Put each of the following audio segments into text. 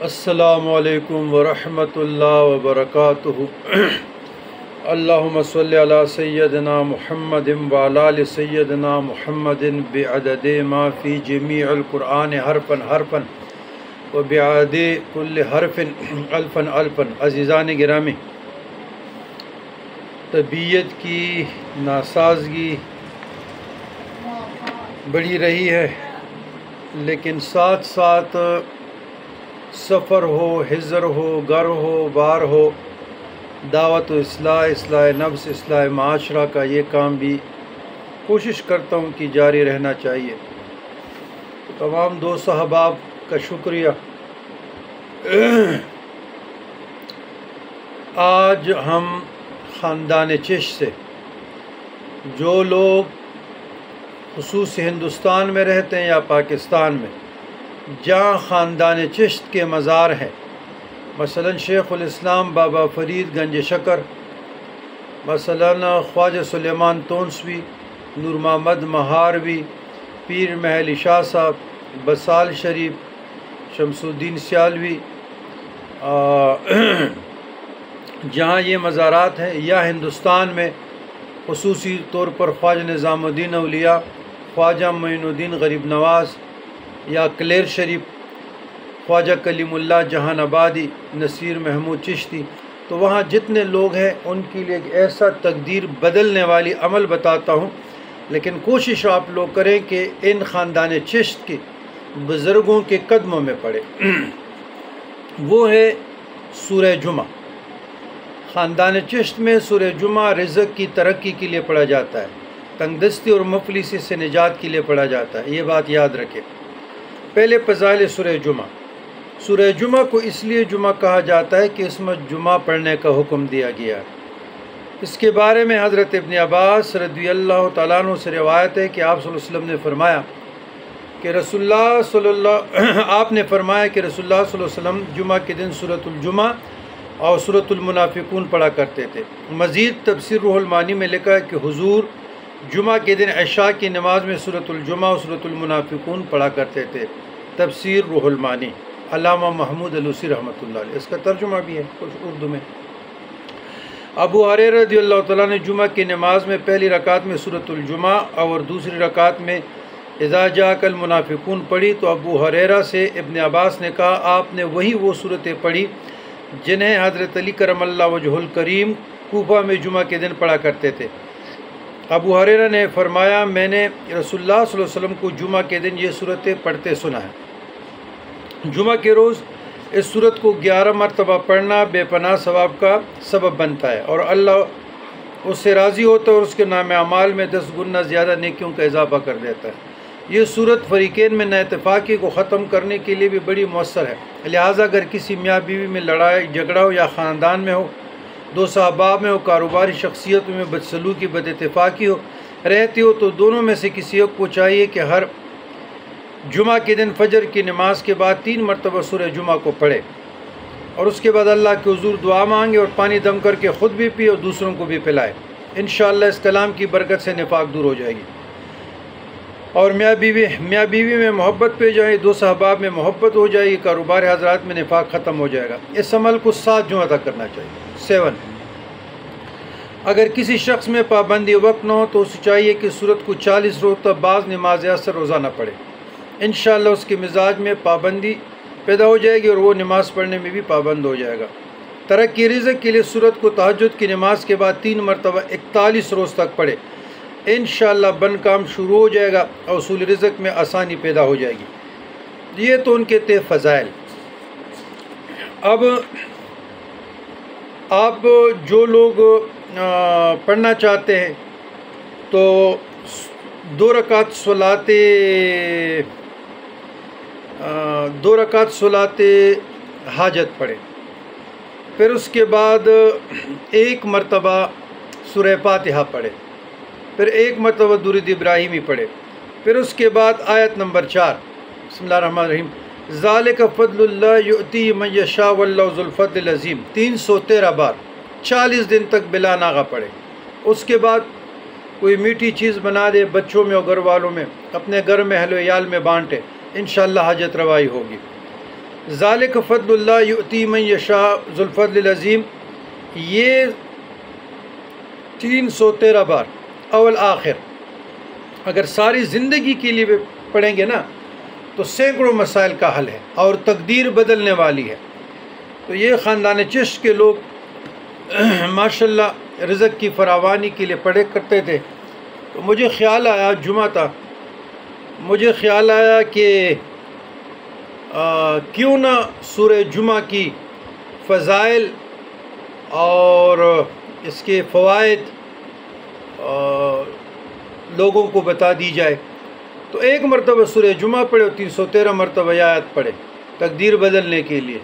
السلام علیکم ورحمۃ اللہ وبرکاتہ۔ اللہم صلی علی سیدنا محمد وعلی آل سیدنا محمد بعدد ما فی جمیع القرآن حرفا حرفا وبعدد کل حرف الفا الفا۔ عزیزان گرامی، طبیعت کی ناسازگی بڑھی رہی ہے، لیکن ساتھ ساتھ سفر ہو، حضر ہو، گھر ہو، بار ہو، دعوت و اصلاح نفس، اصلاح معاشرہ کا یہ کام بھی کوشش کرتا ہوں کہ جاری رہنا چاہیے۔ تمام دوست احباب کا شکریہ۔ آج ہم خاندان چشت سے، جو لوگ خصوص ہندوستان میں رہتے ہیں یا پاکستان میں، جہاں خاندان چشت کے مزار ہیں، مثلا شیخ الاسلام بابا فرید گنج شکر، مثلا خواجہ سلیمان تونسوی، نور محمد مہاروی، پیر محل شاہ صاحب، بسال شریف، شمس الدین سیالوی، جہاں یہ مزارات ہیں، یا ہندوستان میں خصوصی طور پر خواجہ نظام الدین اولیاء، خواجہ معین الدین غریب نواز، یا کلیر شریف، خواجہ کلیم اللہ جہان آبادی، نصیر محمود چشتی، تو وہاں جتنے لوگ ہیں ان کے لیے ایک ایسا تقدیر بدلنے والی عمل بتاتا ہوں، لیکن کوشش آپ لوگ کریں کہ ان خاندان چشت کے بزرگوں کے قدموں میں پڑے۔ وہ ہے سورہ جمعہ۔ خاندان چشت میں سورہ جمعہ رزق کی ترقی کے لیے پڑھا جاتا ہے، تنگ دستی اور مفلسی سے نجات کے لیے پڑھا جاتا ہے، یہ بات یاد رکھیں۔ پہلے فضائل سورہ جمعہ۔ سورہ جمعہ کو اس لیے جمعہ کہا جاتا ہے کہ اس میں جمعہ پڑھنے کا حکم دیا گیا ہے۔ اس کے بارے میں حضرت ابن عباس رضی اللہ تعالیٰ عنہ سے روایت ہے کہ آپ صلی اللہ علیہ وسلم نے فرمایا کہ رسول اللہ صلی اللہ علیہ وسلم جمعہ کے دن سورۃ الجمعہ اور سورۃ المنافقون پڑھا کرتے تھے۔ مزید تفسیر روح المعانی میں لکھا ہے کہ حضور جمعہ کے دن عشاء کی نماز میں سورۃ الجمعہ اور سورۃ المنافقون پڑھا کرتے تھے۔ تفسیر روح المعانی، علامہ محمود علوسی رحمۃ اللہ علیہ، اس کا ترجمہ بھی ہے کچھ اردو میں۔ ابو ہریرہ رضی اللہ تعالیٰ نے جمعہ کی نماز میں پہلی رکعت میں سورۃ الجمعہ اور دوسری رکعت میں اذا جاءک المنافقون پڑھی، تو ابو ہریرہ سے ابن عباس نے کہا آپ نے وہ صورتیں پڑھی جنہیں حضرت علی کرم اللہ وجہ الکریم کوفہ میں جمعہ کے دن پڑھا کرتے تھے۔ ابو ہریرہ نے فرمایا میں نے رسول اللہ صلی اللہ علیہ وسلم کو جمعہ کے دن یہ صورتیں پڑھتے سنا ہے۔ جمعہ کے روز اس صورت کو 11 مرتبہ پڑھنا بے پناہ ثواب کا سبب بنتا ہے، اور اللہ اس سے راضی ہوتا ہے اور اس کے نام اعمال میں 10 گنا زیادہ نیکیوں کا اضافہ کر دیتا ہے۔ یہ صورت فریقین میں نااتفاقی کو ختم کرنے کے لیے بھی بڑی مؤثر ہے، لہٰذا اگر کسی میاں بیوی میں لڑائی جھگڑا ہو، یا خاندان میں ہو، دو صحابہ میں ہو، کاروباری شخصیتوں میں بدسلوکی بد اتفاقی رہتی ہو، تو دونوں میں سے کسی ایک کو چاہیے کہ ہر جمعہ کے دن فجر کی نماز کے بعد 3 مرتبہ سورہ جمعہ کو پڑھے، اور اس کے بعد اللہ کے حضور دعا مانگے اور پانی دم کر کے خود بھی پیے اور دوسروں کو بھی پلائے۔ انشاءاللہ اس کلام کی برکت سے نفاق دور ہو جائے گی، اور میاں بیوی میں محبت پہ جائے، دو صحابہ میں محبت ہو جائے گی، کاروبار حضرات میں نفاق ختم ہو جائے گا۔ اس عمل کو 7 جمعہ تک کرنا چاہیے۔ 7، اگر کسی شخص میں پابندی وقت نہ ہو تو اسے چاہیے کہ سورت کو 40 روز تک بعض نماز اثر روزانہ پڑھے۔ انشاءاللہ اس کے مزاج میں پابندی پیدا ہو جائے گی اور وہ نماز پڑھنے میں بھی پابند ہو جائے گا۔ ترقی رزق کے لیے سورت کو تہجد کی نماز کے بعد 3 مرتبہ 41 روز تک پڑھے۔ انشاءاللہ بن کام شروع ہو جائے گا اور حصول رزق میں آسانی پیدا ہو جائے گی۔ یہ تو ان کے تھے فضائل۔ اب آپ جو لوگ پڑھنا چاہتے ہیں تو 2 رکعت صلاۃ حاجت پڑھیں، پھر اس کے بعد 1 مرتبہ سورہ فاتحہ پڑھیں، پھر 1 مرتبہ درود ابراہیمی پڑھے، پھر اس کے بعد آیت نمبر 4، بسم اللہ الرحمن الرحیم، ذالک فضل اللہ یؤتی من یشاء واللہ ذو الفضل العظیم، 313 بار 40 دن تک بلا ناغہ پڑھے۔ اس کے بعد کوئی میٹھی چیز بنا دے، بچوں میں اور گھر والوں میں، اپنے گھر میں اہل و عیال میں بانٹے، انشاءاللہ حاجت روائی ہوگی۔ ذالک فضل اللہ یؤتی من یشاء ذو الفضل العظیم، یہ 313 بار اول آخر اگر ساری زندگی کے لیے پڑھیں گے نا تو سینکڑوں مسائل کا حل ہے اور تقدیر بدلنے والی ہے۔ تو یہ خاندان چشت کے لوگ ماشاءاللہ رزق کی فراوانی کے لیے پڑھے کرتے تھے۔ تو مجھے خیال آیا، جمعہ تھا، مجھے خیال آیا کہ کیوں نہ سورہ جمعہ کی فضائل اور اس کے فوائد لوگوں کو بتا دی جائے۔ تو ایک مرتبہ سورہ جمعہ پڑھے اور 313 مرتبہ یہ آیت پڑھے تقدیر بدلنے کے لیے۔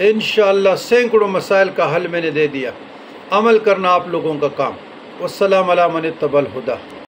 انشاءاللہ سینکڑوں مسائل کا حل میں نے دے دیا، عمل کرنا آپ لوگوں کا کام۔ والسلام علی من اتبع الہدی۔